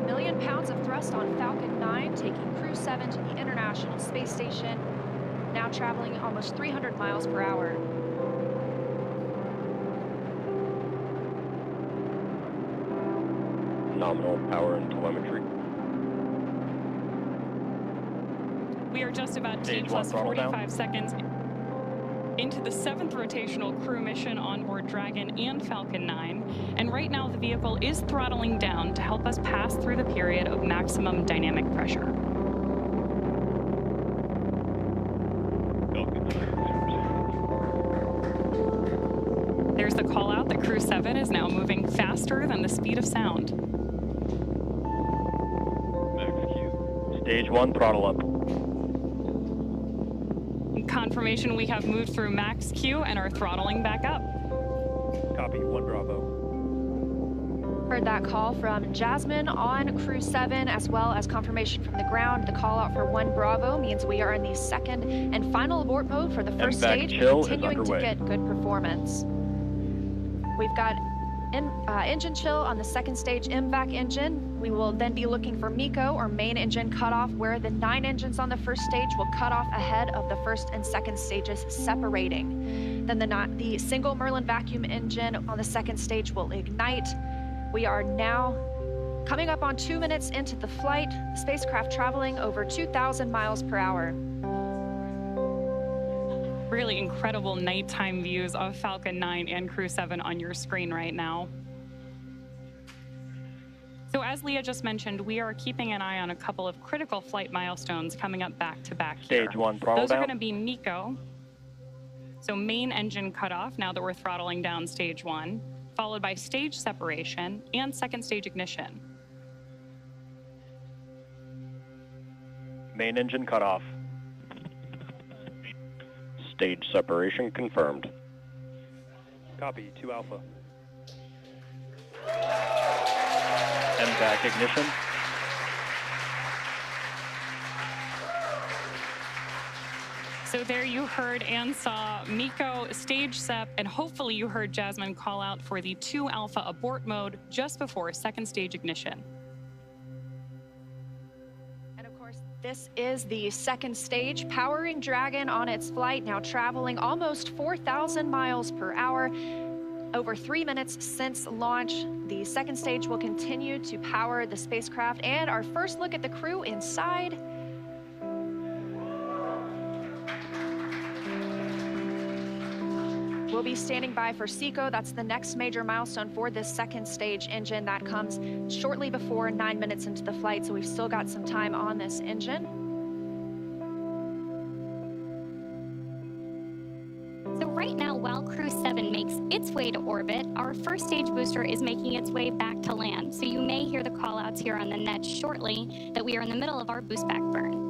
million pounds of thrust on Falcon 9, taking Crew 7 to the International Space Station, now traveling almost 300 miles per hour. Nominal power and telemetry. We are just about T plus 45 seconds into the 7th rotational crew mission on board Dragon and Falcon 9, and right now the vehicle is throttling down to help us pass through the period of maximum dynamic pressure. There's the call out that Crew 7 is now moving faster than the speed of sound. Max Q. Stage 1, throttle up. Confirmation we have moved through max Q and are throttling back up. Copy, 1 Bravo. Heard that call from Jasmine on Crew 7, as well as confirmation from the ground. The call out for 1 Bravo means we are in the second and final abort mode for the first stage, continuing to get good performance. We've got engine chill on the second stage MVAC engine. We will then be looking for MECO, or main engine cutoff, where the 9 engines on the first stage will cut off ahead of the first and second stages separating. Then the single Merlin vacuum engine on the second stage will ignite. We are now coming up on 2 minutes into the flight, the spacecraft traveling over 2,000 miles per hour. Really incredible nighttime views of Falcon 9 and Crew 7 on your screen right now. So as Leah just mentioned, we are keeping an eye on a couple of critical flight milestones coming up back to back here. Stage 1, throttle Those down. are going to be MECO, so main engine cutoff now that we're throttling down stage 1, followed by stage separation and second stage ignition. Main engine cutoff. Stage separation confirmed. Copy, 2 Alpha. MVAC ignition. So there you heard and saw MECO, stage sep, and hopefully you heard Jasmine call out for the 2 Alpha abort mode just before second stage ignition. And of course, this is the second stage, powering Dragon on its flight, now traveling almost 4,000 miles per hour. Over 3 minutes since launch, the second stage will continue to power the spacecraft, and our first look at the crew inside. We'll be standing by for SECO. That's the next major milestone for this second stage engine. That comes shortly before 9 minutes into the flight, so we've still got some time on this engine. So right now, while Crew 7 makes its way to orbit, our first stage booster is making its way back to land. So you may hear the call-outs here on the net shortly that we are in the middle of our boost back burn.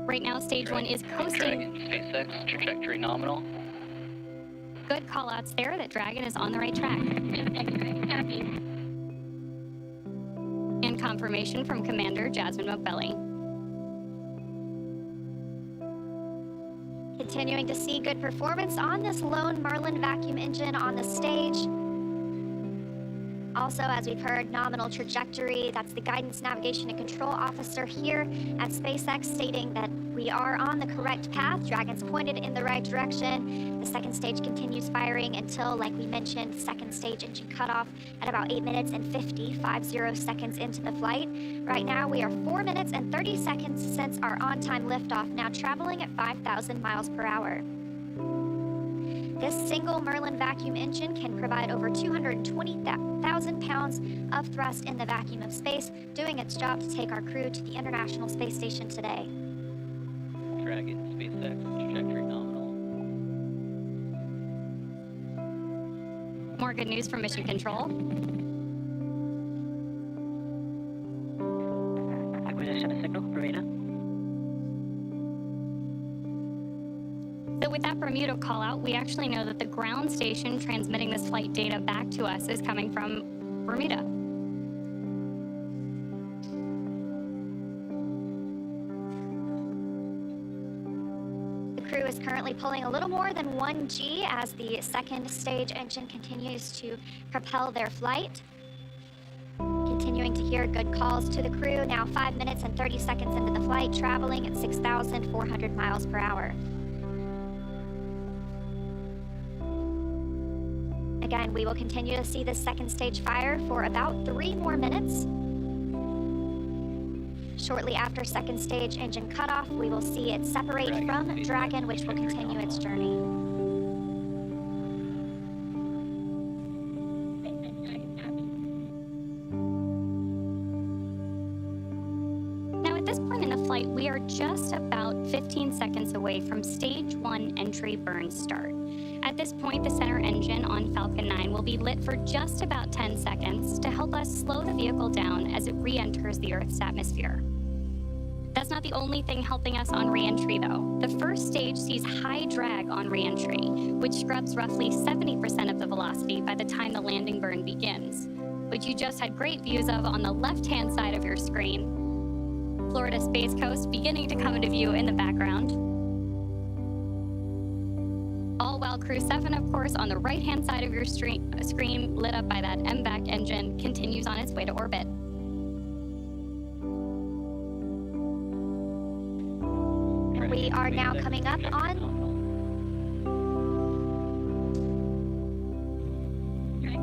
Right now, stage 1 is coasting. Dragon, SpaceX, trajectory nominal. Good call-outs there that Dragon is on the right track. And confirmation from Commander Jasmine McBelly. Continuing to see good performance on this lone Merlin vacuum engine on the stage. Also, as we've heard, nominal trajectory. That's the guidance, navigation, and control officer here at SpaceX stating that we are on the correct path. Dragon's pointed in the right direction. The second stage continues firing until, like we mentioned, second stage engine cutoff at about 8 minutes and 50 seconds into the flight. Right now, we are 4 minutes and 30 seconds since our on-time liftoff, now traveling at 5,000 miles per hour. This single Merlin vacuum engine can provide over 220,000 pounds of thrust in the vacuum of space, doing its job to take our crew to the International Space Station today. Dragon, SpaceX, trajectory nominal. More good news from Mission Control. Acquisition of signal, Bermuda. So with that Bermuda call out, we actually know that the ground station transmitting this flight data back to us is coming from Bermuda. Crew is currently pulling a little more than 1 G as the second stage engine continues to propel their flight. Continuing to hear good calls to the crew, now 5 minutes and 30 seconds into the flight, traveling at 6,400 miles per hour. Again, we will continue to see this second stage fire for about 3 more minutes. Shortly after second stage engine cutoff, we will see it separate from Dragon, which will continue its journey. Now at this point in the flight, we are just about 15 seconds away from stage 1 entry burn start. At this point, the center engine on Falcon 9 will be lit for just about 10 seconds to help us slow the vehicle down as it re-enters the Earth's atmosphere. That's not the only thing helping us on re-entry, though. The first stage sees high drag on re-entry, which scrubs roughly 70% of the velocity by the time the landing burn begins, which you just had great views of on the left-hand side of your screen. Florida Space Coast beginning to come into view in the background. All while Crew 7, of course, on the right-hand side of your screen, lit up by that MVAC engine, continues on its way to orbit. We are now coming up on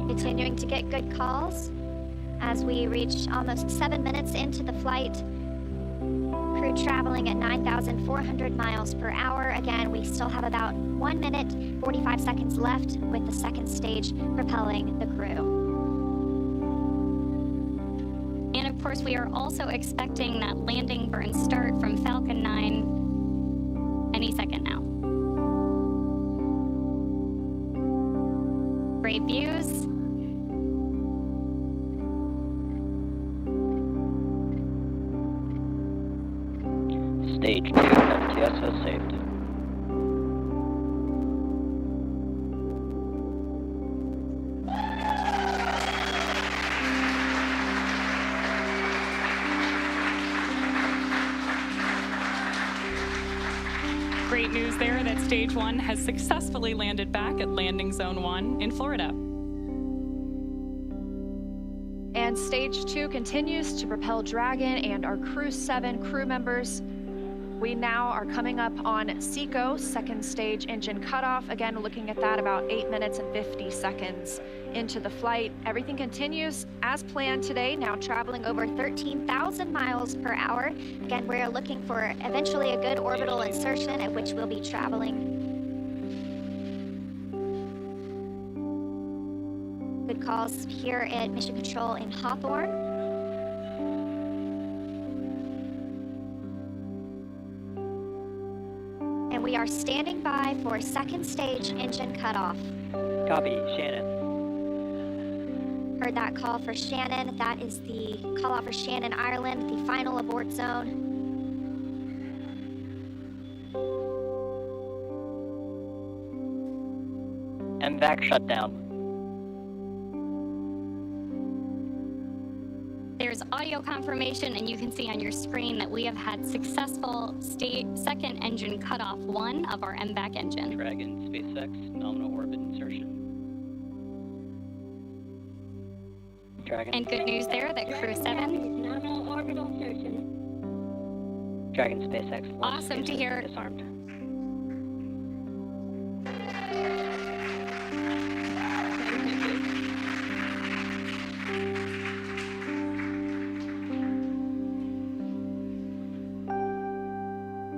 continuing to get good calls as we reach almost 7 minutes into the flight. Crew traveling at 9,400 miles per hour. Again, we still have about 1 minute, 45 seconds left with the second stage propelling the crew. And of course, we are also expecting that landing burn start from Falcon 9 any second now. Great views. Stage 2 FTSO saved. Great news there that Stage 1 has successfully landed back at Landing Zone 1 in Florida. And Stage 2 continues to propel Dragon and our Crew 7 crew members. We now are coming up on SECO, second stage engine cutoff. Again, looking at that about 8 minutes and 50 seconds into the flight. Everything continues as planned today, now traveling over 13,000 miles per hour. Again, we're looking for eventually a good orbital insertion at which we'll be traveling. Good calls here at Mission Control in Hawthorne. And we are standing by for second stage engine cutoff. Copy, Shannon. Heard that call for Shannon. That is the call out for Shannon, Ireland, the final abort zone. MVAC shutdown. There's audio confirmation, and you can see on your screen that we have had successful second engine cutoff 1 of our MVAC engine. Dragon, SpaceX, nominal orbit insertion. Dragon. And good news there that Crew 7. Nominal orbital insertion. Dragon, SpaceX. Awesome to hear. Disarmed.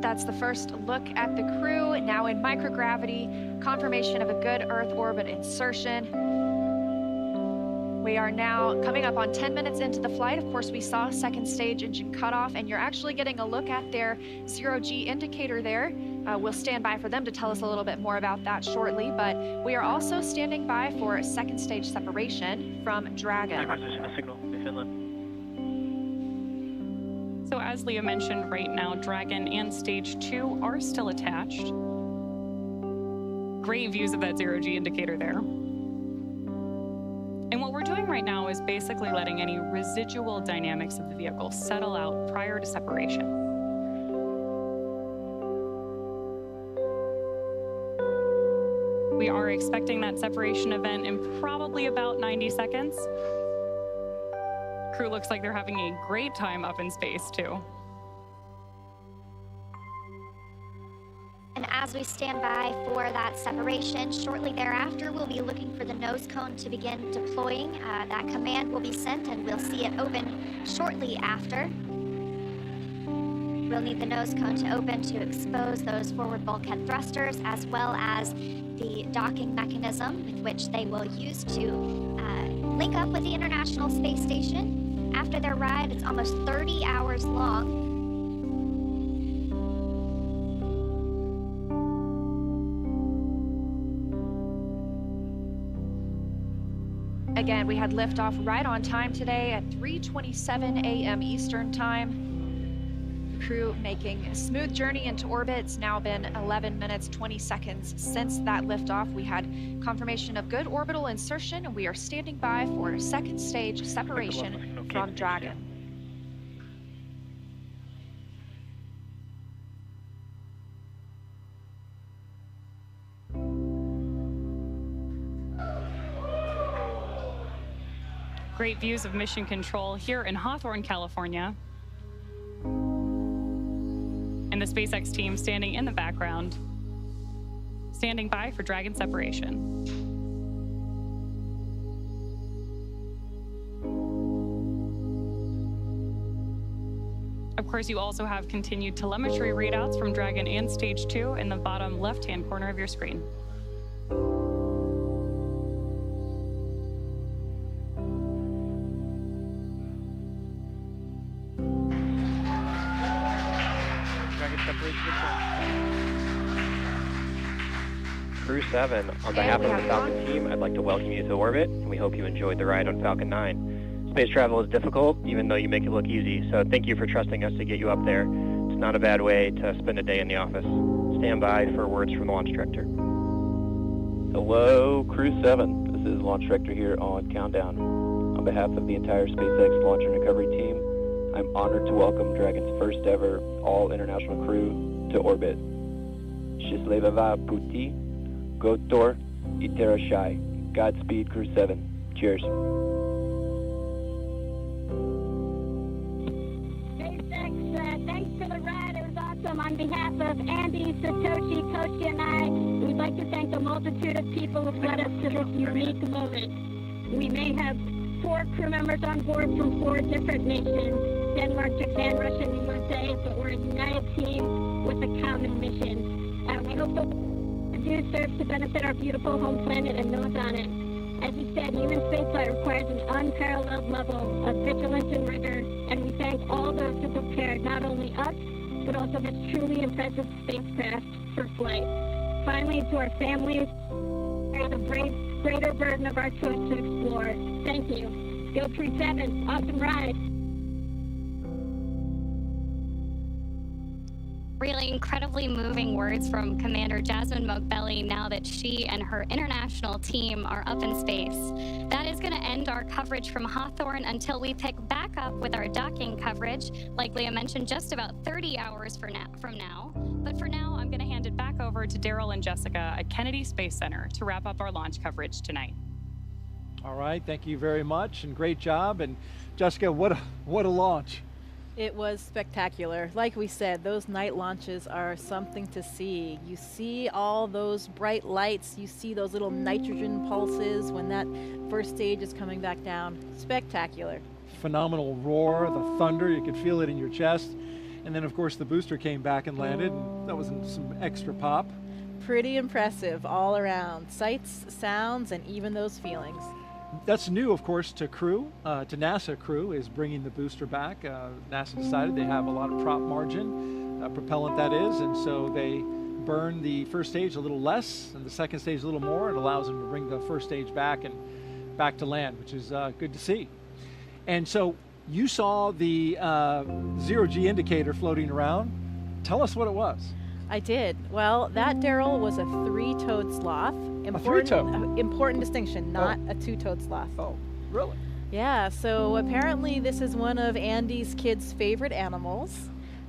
That's the first look at the crew, now in microgravity, confirmation of a good Earth orbit insertion. We are now coming up on 10 minutes into the flight. Of course, we saw second stage engine cutoff, and you're actually getting a look at their zero-G indicator there. We'll stand by for them to tell us a little bit more about that shortly, but we are also standing by for a second stage separation from Dragon. Acquisition of signal in Finland. So as Leah mentioned, right now, Dragon and Stage 2 are still attached. Great views of that zero-G indicator there. And what we're doing right now is basically letting any residual dynamics of the vehicle settle out prior to separation. We are expecting that separation event in probably about 90 seconds. Crew looks like they're having a great time up in space, too. And as we stand by for that separation, shortly thereafter, we'll be looking for the nose cone to begin deploying. That command will be sent, and we'll see it open shortly after. We'll need the nose cone to open to expose those forward bulkhead thrusters, as well as the docking mechanism with which they will use to link up with the International Space Station. After their ride, it's almost 30 hours long. Again, we had liftoff right on time today at 3:27 a.m. Eastern Time. The crew making a smooth journey into orbit. It's now been 11 minutes, 20 seconds since that liftoff. We had confirmation of good orbital insertion, and we are standing by for second stage separation from Dragon. Great views of mission control here in Hawthorne, California. And the SpaceX team standing in the background, standing by for Dragon separation. Of course, you also have continued telemetry readouts from Dragon and Stage 2 in the bottom left-hand corner of your screen. Crew 7, on behalf of the Falcon team, I'd like to welcome you to orbit, and we hope you enjoyed the ride on Falcon 9. Space travel is difficult, even though you make it look easy, so thank you for trusting us to get you up there. It's not a bad way to spend a day in the office. Stand by for words from the launch director. Hello, Crew 7. This is Launch Director here on Countdown. On behalf of the entire SpaceX Launch and Recovery team, I'm honored to welcome Dragon's first ever all-international crew to orbit. Счастливого пути, Gotor, Iterashai. Godspeed, Crew 7. Cheers. SpaceX, thanks for the ride. It was awesome. On behalf of Andy, Satoshi, Koshi, and I, we'd like to thank the multitude of people who've led us to this unique moment. We may have 4 crew members on board from 4 different nations, Denmark, Japan, Russia, and the USA, but we're a united team with a common mission. We hope the do serve to benefit our beautiful home planet and those on it. As you said, human spaceflight requires an unparalleled level of vigilance and rigor, and we thank all those who prepared not only us, but also this truly impressive spacecraft for flight. Finally, to our families, bear the greater burden of our choice to explore. Thank you. Go Crew 7, awesome ride. Really incredibly moving words from Commander Jasmine Mogbelli now that she and her international team are up in space. That is going to end our coverage from Hawthorne until we pick back up with our docking coverage, like Leah mentioned, just about 30 hours from now. But for now, I'm going to hand it back over to Daryl and Jessica at Kennedy Space Center to wrap up our launch coverage tonight. All right, thank you very much and great job. And Jessica, what a launch. It was spectacular. Like we said, those night launches are something to see. You see all those bright lights, you see those little nitrogen pulses when that first stage is coming back down. Spectacular. Phenomenal roar, the thunder, you could feel it in your chest. And then of course the booster came back and landed, and that was some extra pop. Pretty impressive all around. Sights, sounds, and even those feelings. That's new, of course, to Crew, to NASA Crew, is bringing the booster back. NASA decided they have a lot of prop margin, propellant that is, and so they burn the first stage a little less and the second stage a little more. It allows them to bring the first stage back and back to land, which is good to see. And so you saw the zero-G indicator floating around. Tell us what it was. I did. Well, that, Daryl, was a 3-toed sloth. Important distinction, not a 2-toed sloth. Oh, really? Yeah, so apparently this is one of Andy's kids' favorite animals.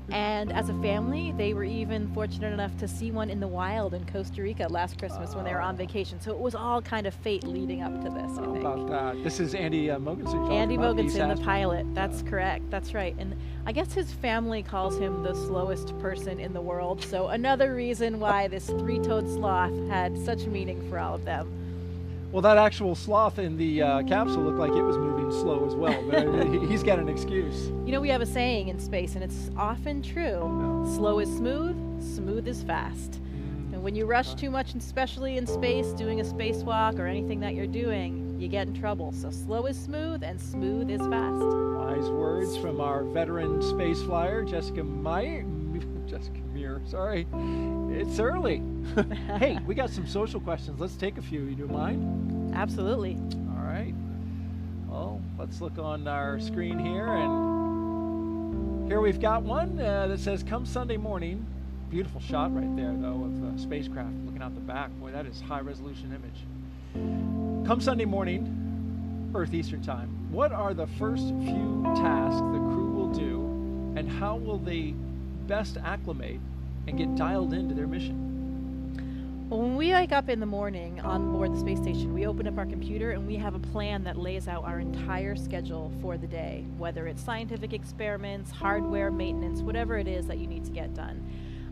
And as a family, they were even fortunate enough to see one in the wild in Costa Rica last Christmas when they were on vacation. So it was all kind of fate leading up to this, I think. About that. This is Andy Mogensen. Andy Mogensen, the pilot. That's correct. That's right. And I guess his family calls him the slowest person in the world. So another reason why this three-toed sloth had such meaning for all of them. Well, that actual sloth in the capsule looked like it was moving slow as well, but he's got an excuse. You know, we have a saying in space, and it's often true. Slow is smooth, smooth is fast. And when you rush too much, especially in space, doing a spacewalk or anything that you're doing, you get in trouble. So slow is smooth, and smooth is fast. Wise words from our veteran space flyer, Jessica Meyer. Sorry, it's early. Hey, we got some social questions. Let's take a few. You don't mind? Absolutely. All right. Well, let's look on our screen here, and here we've got one that says, "Come Sunday morning." Beautiful shot right there, though, of the spacecraft looking out the back. Boy, that is high-resolution image. Come Sunday morning, Earth Eastern Time. What are the first few tasks the crew will do, and how will they best acclimate and get dialed into their mission? Well, when we wake up in the morning on board the space station, we open up our computer and we have a plan that lays out our entire schedule for the day, whether it's scientific experiments, hardware maintenance, whatever it is that you need to get done.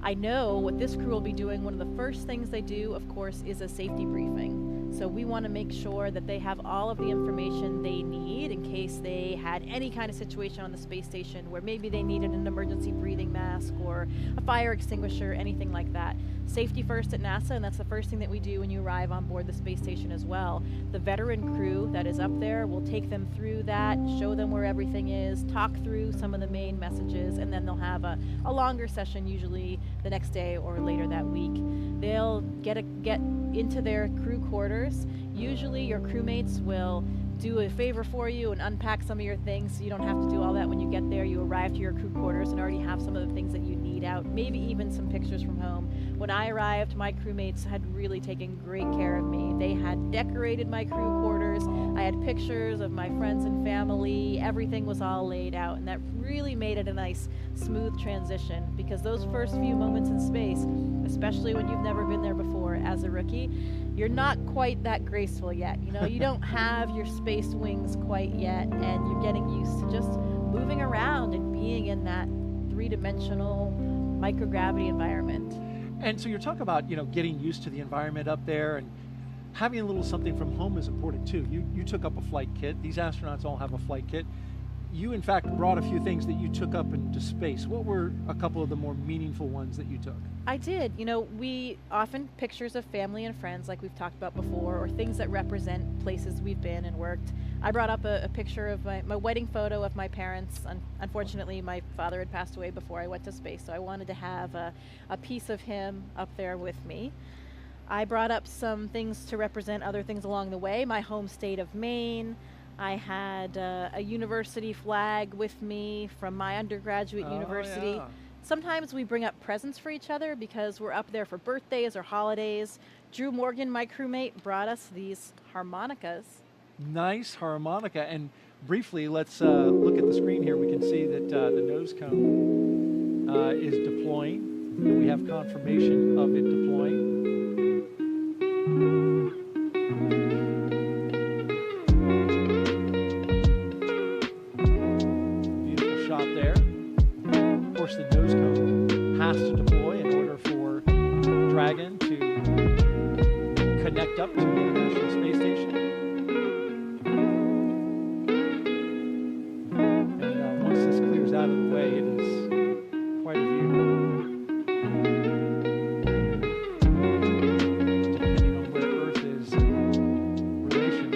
I know what this crew will be doing. One of the first things they do, of course, is a safety briefing. So we want to make sure that they have all of the information they need in case they had any kind of situation on the space station where maybe they needed an emergency breathing mask or a fire extinguisher, anything like that. Safety first at NASA, and that's the first thing that we do when you arrive on board the space station as well. The veteran crew that is up there will take them through that, show them where everything is, talk through some of the main messages, and then they'll have a longer session, usually the next day or later that week. They'll get into their crew quarters. Usually your crewmates will do a favor for you and unpack some of your things so you don't have to do all that when you get there. You arrive to your crew quarters and already have some of the things that you need out, maybe even some pictures from home. When I arrived, my crewmates had really taken great care of me. They had decorated my crew quarters. I had pictures of my friends and family. Everything was all laid out, and that really made it a nice, smooth transition, because those first few moments in space, especially when you've never been there before as a rookie, you're not quite that graceful yet. You know, you don't have your space wings quite yet, and you're getting used to just moving around and being in that three-dimensional microgravity environment. And so you're talking about, you know, getting used to the environment up there, and having a little something from home is important too. You took up a flight kit. These astronauts all have a flight kit. You, in fact, brought a few things that you took up into space. What were a couple of the more meaningful ones that you took? I did. You know, we often pictures of family and friends, like we've talked about before, or things that represent places we've been and worked. I brought up a picture of my wedding photo of my parents. Unfortunately, my father had passed away before I went to space, so I wanted to have a piece of him up there with me. I brought up some things to represent other things along the way. My home state of Maine. I had a university flag with me from my undergraduate university. Yeah. Sometimes we bring up presents for each other because we're up there for birthdays or holidays. Drew Morgan, my crewmate, brought us these harmonicas. Nice harmonica. And briefly, let's look at the screen here. We can see that the nose cone is deploying. We have confirmation of it deploying. The nose cone has to deploy in order for Dragon to connect up to the International Space Station. And once this clears out of the way, it is quite a view. Depending on where Earth is in relation.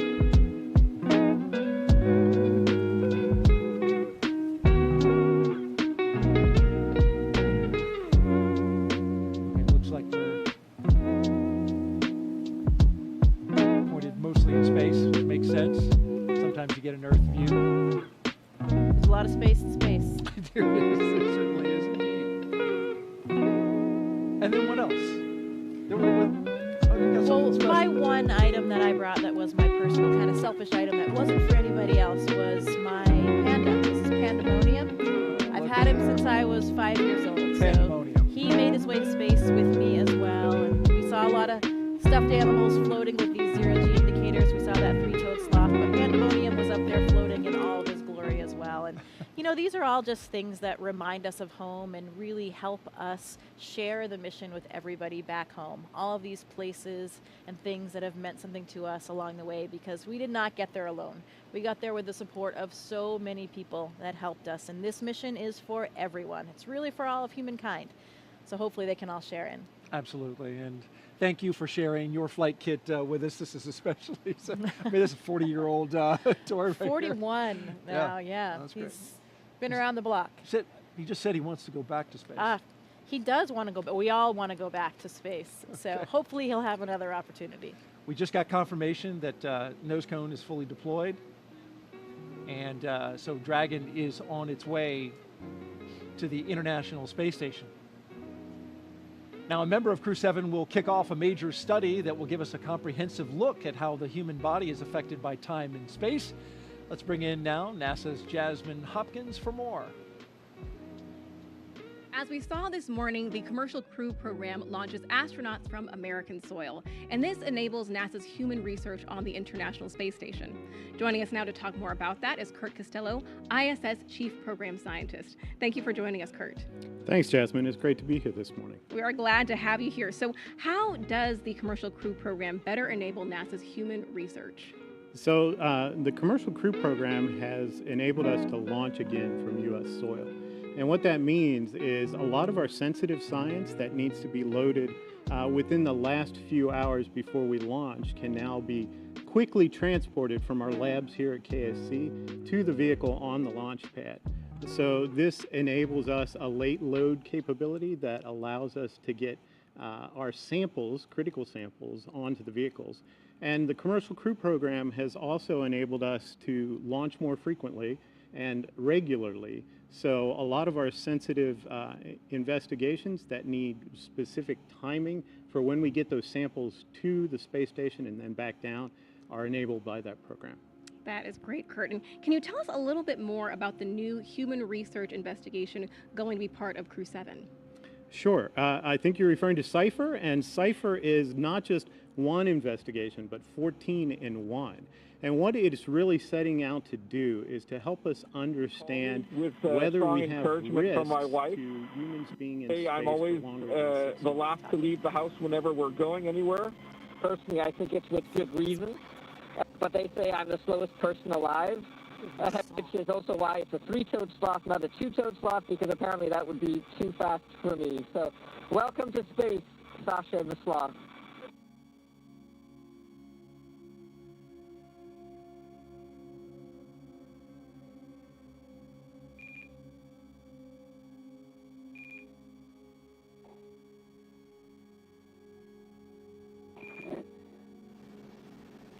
You get an Earth view. There's a lot of space in space. There is. There certainly is indeed. And then what else? Well, my one item that I brought that was my personal kind of selfish item that wasn't for anybody else was my panda. This is Pandemonium. I've had him since I was was 5 years old. So Pandemonium. he made his way to space with me as well. And we saw a lot of stuffed animals floating with these zero-G indicators. We saw that three-toed sloth, but Pandemonium was up there floating in all of his glory as well. And you know, these are all just things that remind us of home and really help us share the mission with everybody back home. All of these places and things that have meant something to us along the way, because we did not get there alone. We got there with the support of so many people that helped us. And this mission is for everyone. It's really for all of humankind. So hopefully they can all share in. Absolutely. And thank you for sharing your flight kit with us. This is especially, I mean, this is a 40-year-old tour. 41 now, yeah. That's great. He's been around the block. He just said he wants to go back to space. He does want to go, but we all want to go back to space. So hopefully he'll have another opportunity. We just got confirmation that nose cone is fully deployed. And so Dragon is on its way to the International Space Station. Now, a member of Crew 7 will kick off a major study that will give us a comprehensive look at how the human body is affected by time and space. Let's bring in now NASA's Jasmine Hopkins for more. As we saw this morning, the Commercial Crew program launches astronauts from American soil, and this enables NASA's human research on the International Space Station. Joining us now to talk more about that is Kurt Costello, ISS Chief Program Scientist. Thank you for joining us, Kurt. Thanks, Jasmine. It's great to be here this morning. We are glad to have you here. So how does the Commercial Crew program better enable NASA's human research? So the Commercial Crew program has enabled us to launch again from U.S. soil. And what that means is a lot of our sensitive science that needs to be loaded within the last few hours before we launch can now be quickly transported from our labs here at KSC to the vehicle on the launch pad. So this enables us a late load capability that allows us to get our samples, critical samples, onto the vehicles. And the Commercial Crew program has also enabled us to launch more frequently and regularly. So a lot of our sensitive investigations that need specific timing for when we get those samples to the space station and then back down are enabled by that program. That is great, Kurt. And can you tell us a little bit more about the new human research investigation going to be part of Crew 7? Sure. I think you're referring to CIPHER, and CIPHER is not just one investigation, but 14 in one. And what it is really setting out to do is to help us understand whether we have risks from my wife. to humans being in space I'm always for longer than 6 the last to leave the house whenever we're going anywhere. Personally, I think it's with good reason. But they say I'm the slowest person alive, which is also why it's a three-toed sloth, not a two-toed sloth, because apparently that would be too fast for me. So welcome to space, Sasha the sloth.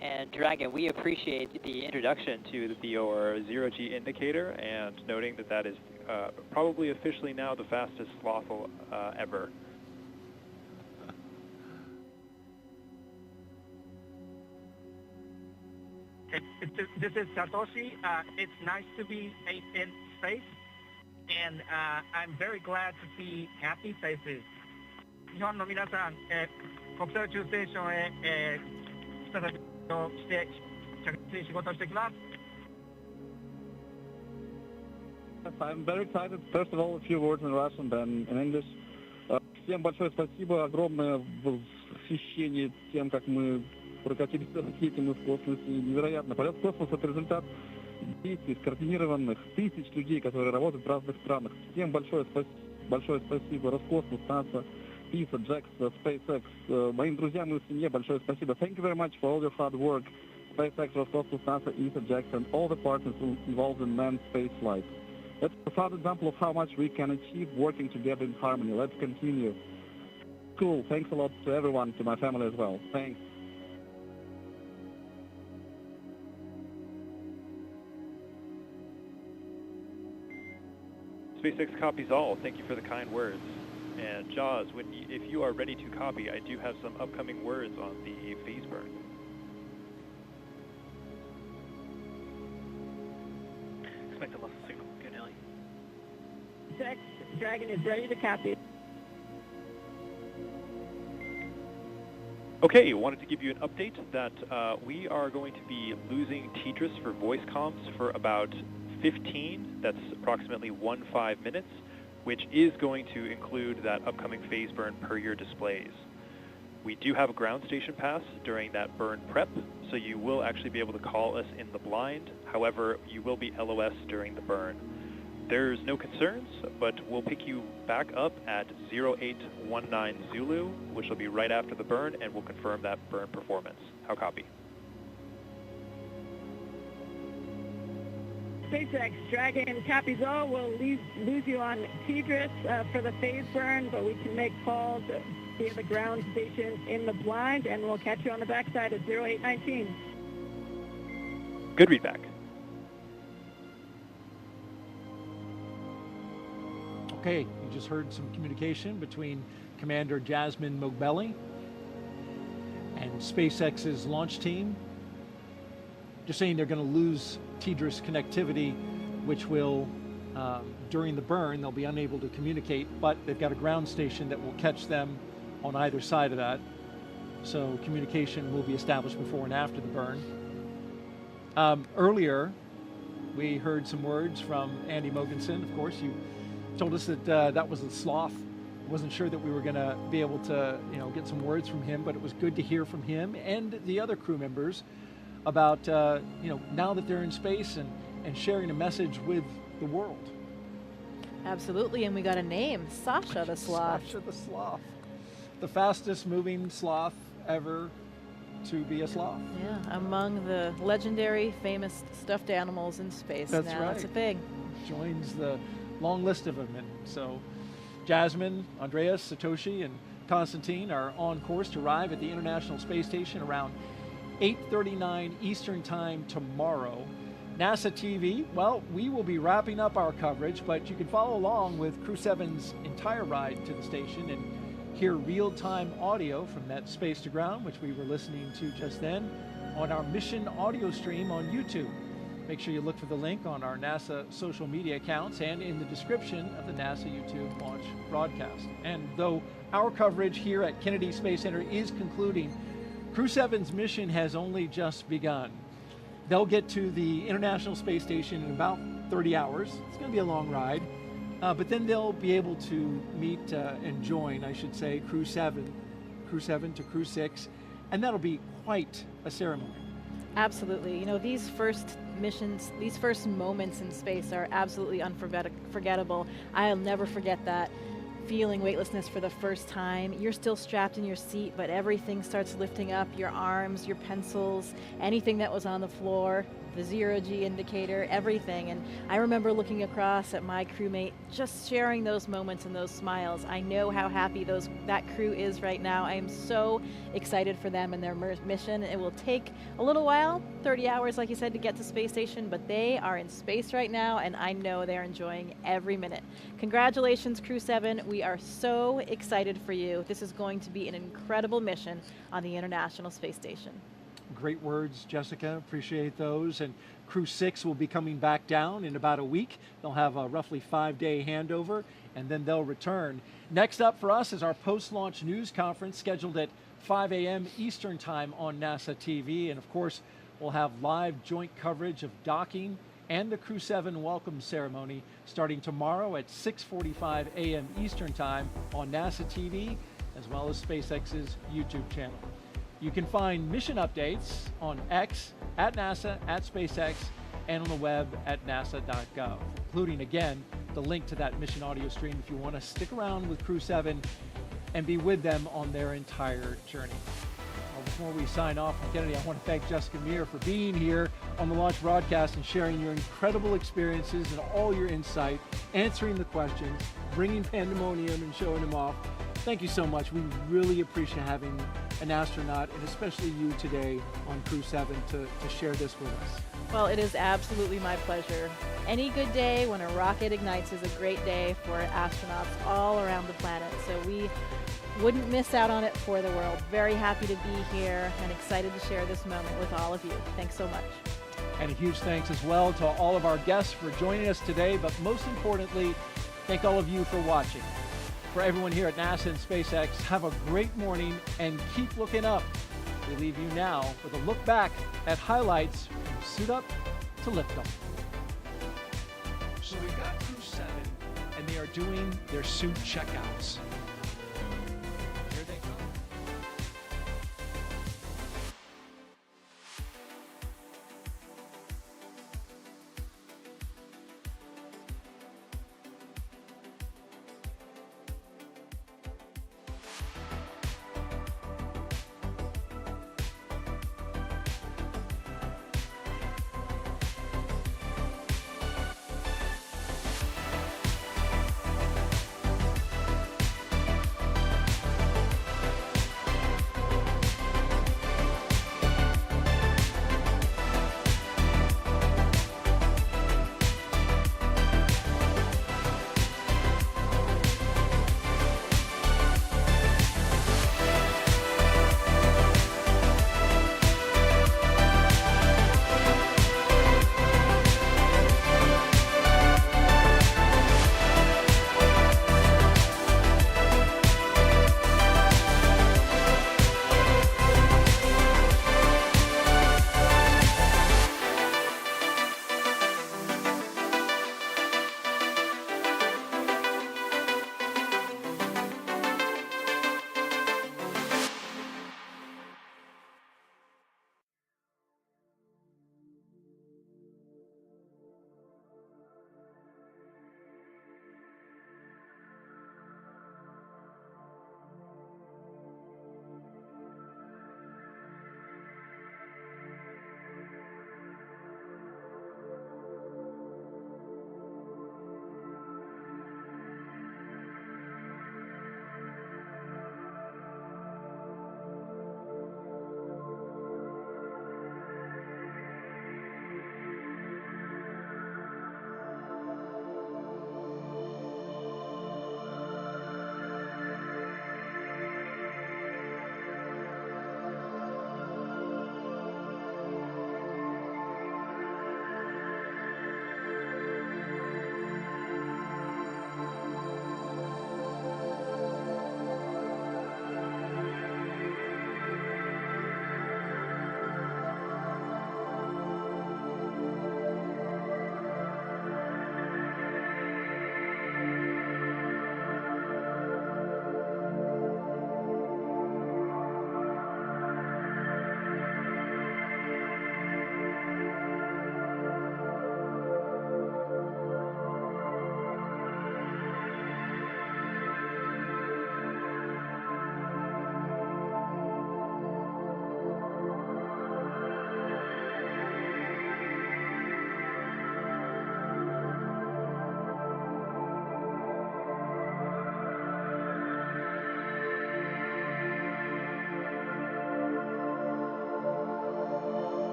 And Dragon, we appreciate the introduction to your zero-G indicator and noting that that is probably officially now the fastest sloth ever. This is Satoshi. It's nice to be in space, and I'm very glad to see happy faces. 日本の皆さん、国際宇宙ステーションへ、再びして着実に仕事をしてきます。 I'm very excited. First of all, a few words in Russian, then in English. Всем большое спасибо, огромное восхищение тем, как мы прокатились ракетами в космосе. Невероятно. Полет в космос — это результат действий скоординированных тысяч людей, которые работают в разных странах. Всем большое спасибо. Роскосмос, НАСА, ИСА, JAXA, SpaceX. Моим друзьям и семье большое спасибо. Thank you very much for all your hard work. SpaceX, Роскосмос, НАСА, ИСА, JAXA, and all the partners involved in manned space flight. That's a proud example of how much we can achieve working together in harmony. Let's continue. Cool. Thanks a lot to everyone, to my family as well. Thanks. SpaceX copies all. Thank you for the kind words. And Jaws, if you are ready to copy, I do have some upcoming words on the phase burn. Expect a loss of signal. Good, Ellie. SpaceX Dragon is ready to copy. Okay, wanted to give you an update that we are going to be losing TDRS for voice comms for about 15, that's approximately 15 minutes, which is going to include that upcoming phase burn per your displays. We do have a ground station pass during that burn prep, so you will actually be able to call us in the blind. However, you will be LOS during the burn. There's no concerns, but we'll pick you back up at 0819 Zulu, which will be right after the burn, and we'll confirm that burn performance. How copy? SpaceX Dragon copies all. We'll lose you on TDRS for the phase burn, but we can make calls via the ground station in the blind, and we'll catch you on the backside at 0819. Good readback. Okay, you just heard some communication between Commander Jasmine Mogbelli and SpaceX's launch team. Just saying they're going to lose TDRS connectivity, which will, during the burn, they'll be unable to communicate, but they've got a ground station that will catch them on either side of that. So communication will be established before and after the burn. Earlier, we heard some words from Andy Mogensen. Of course, you told us that that was a sloth. I wasn't sure that we were going to be able to, get some words from him, but it was good to hear from him and the other crew members about, now that they're in space and sharing a message with the world. Absolutely, and we got a name, Sasha the Sloth. Sasha the Sloth. The fastest moving sloth ever to be a sloth. Yeah, among the legendary, famous stuffed animals in space. That's now. right. That's a thing. Joins the long list of them. And so Jasmine, Andreas, Satoshi, and Konstantin are on course to arrive at the International Space Station around 8:39 Eastern Time tomorrow. NASA TV, well, we will be wrapping up our coverage, but you can follow along with Crew 7's entire ride to the station and hear real-time audio from that space to ground, which we were listening to just then, on our mission audio stream on YouTube. Make sure you look for the link on our NASA social media accounts and in the description of the NASA YouTube launch broadcast. And though our coverage here at Kennedy Space Center is concluding, Crew 7's mission has only just begun. They'll get to the International Space Station in about 30 hours. It's going to be a long ride. But then they'll be able to meet and join, I should say, Crew 7 to Crew 6, and that'll be quite a ceremony. Absolutely. These first missions, these first moments in space are absolutely unforgettable. I'll never forget that. Feeling weightlessness for the first time. You're still strapped in your seat, but everything starts lifting up, your arms, your pencils, anything that was on the floor, the zero-G indicator, everything. And I remember looking across at my crewmate, just sharing those moments and those smiles. I know how happy that crew is right now. I am so excited for them and their mission. It will take a little while, 30 hours, like you said, to get to space station, but they are in space right now, and I know they're enjoying every minute. Congratulations, Crew 7. We are so excited for you. This is going to be an incredible mission on the International Space Station. Great words, Jessica. Appreciate those. And Crew 6 will be coming back down in about a week. They'll have a roughly 5-day handover, and then they'll return. Next up for us is our post-launch news conference scheduled at 5 a.m. Eastern Time on NASA TV. And of course, we'll have live joint coverage of docking and the Crew 7 welcome ceremony starting tomorrow at 6:45 a.m. Eastern Time on NASA TV, as well as SpaceX's YouTube channel. You can find mission updates on X, at NASA, at SpaceX, and on the web at nasa.gov, including, again, the link to that mission audio stream if you want to stick around with Crew 7 and be with them on their entire journey. Well, before we sign off from Kennedy, I want to thank Jessica Meir for being here on the launch broadcast and sharing your incredible experiences and all your insight, answering the questions, bringing pandemonium and showing them off. Thank you so much. We really appreciate having an astronaut, and especially you today on Crew 7 to share this with us. Well, it is absolutely my pleasure. Any good day when a rocket ignites is a great day for astronauts all around the planet. So we wouldn't miss out on it for the world. Very happy to be here and excited to share this moment with all of you. Thanks so much. And a huge thanks as well to all of our guests for joining us today, but most importantly, Thank all of you for watching. For everyone here at NASA and SpaceX, have a great morning and keep looking up. We leave you now with a look back at highlights from suit up to liftoff. So we've got Crew 7, and they are doing their suit checkouts.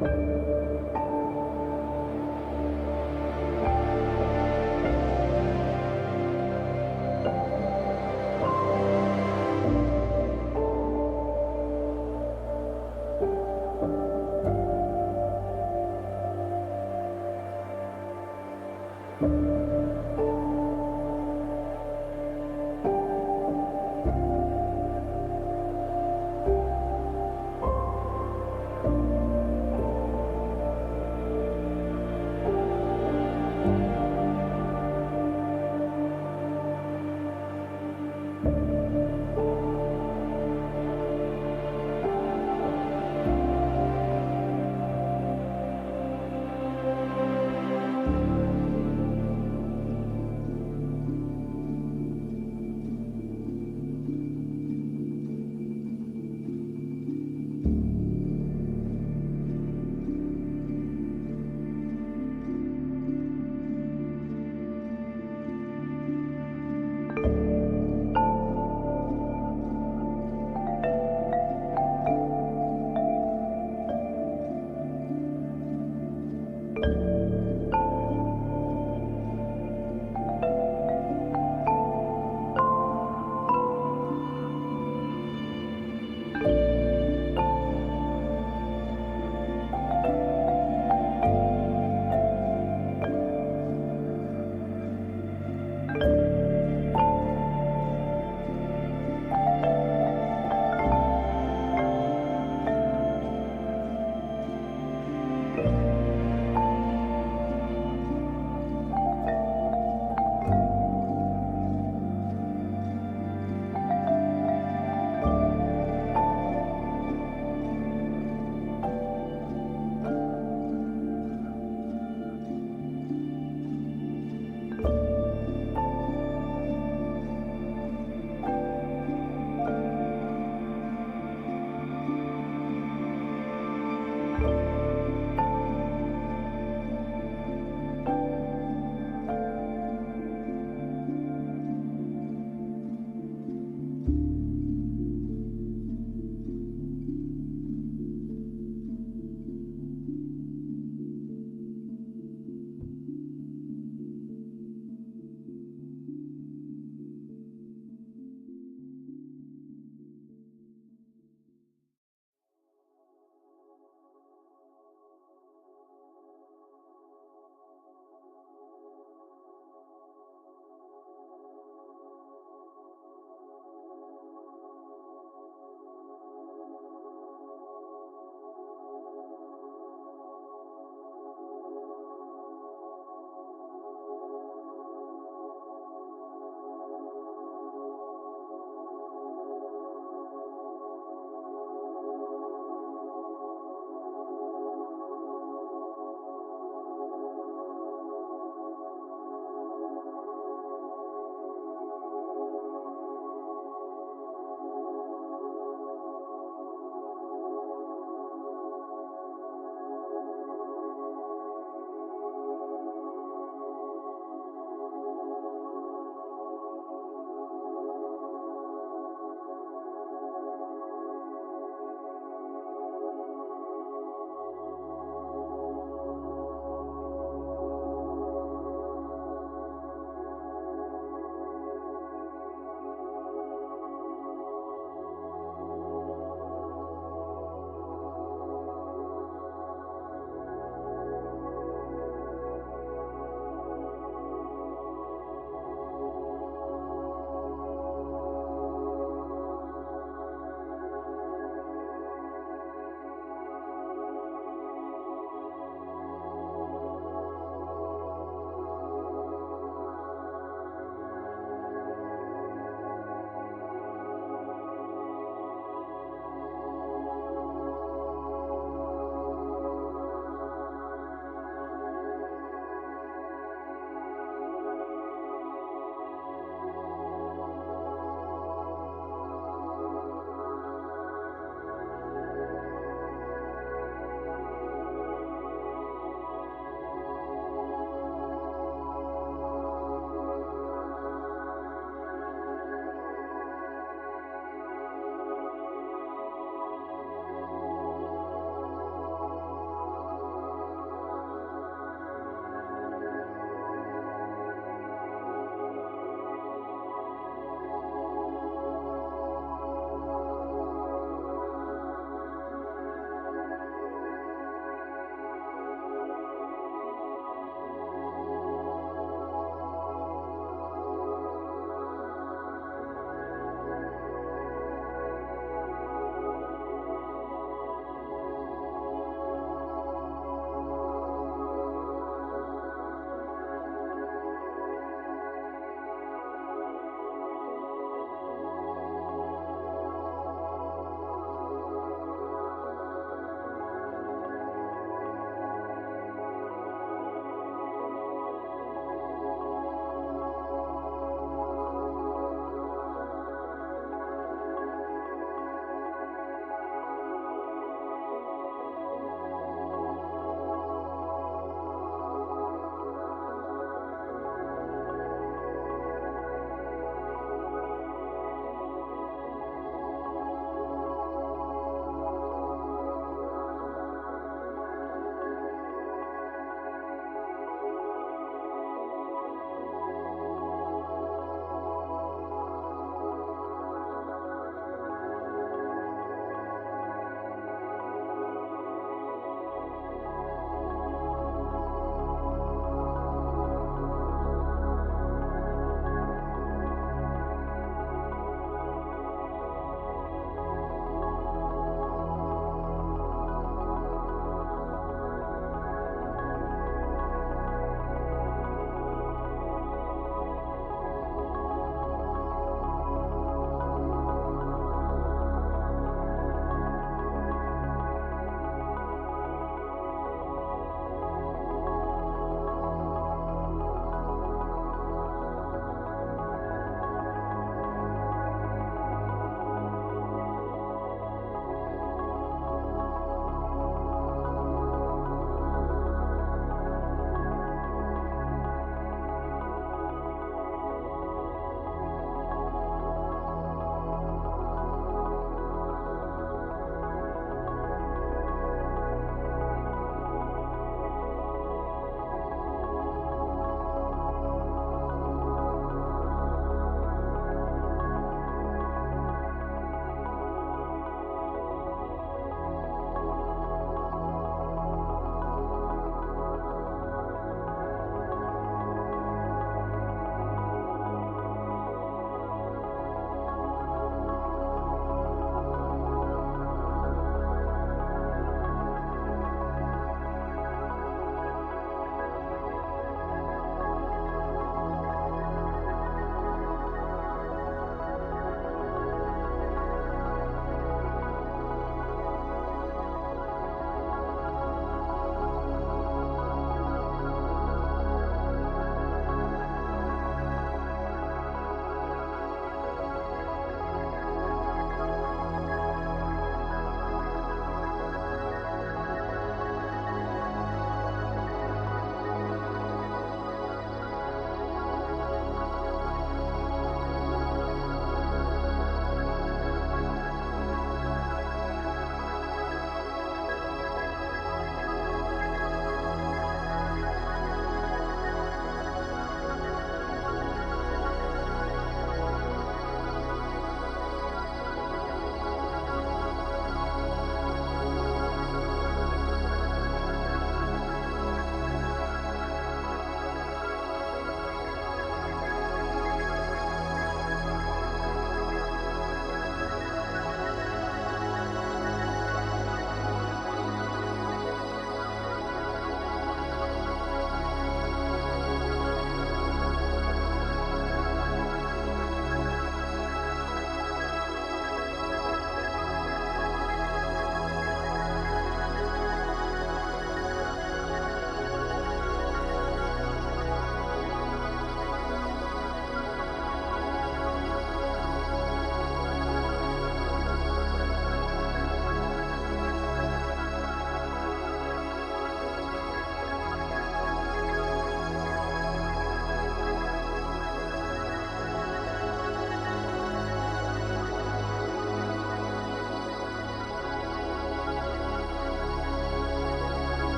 you.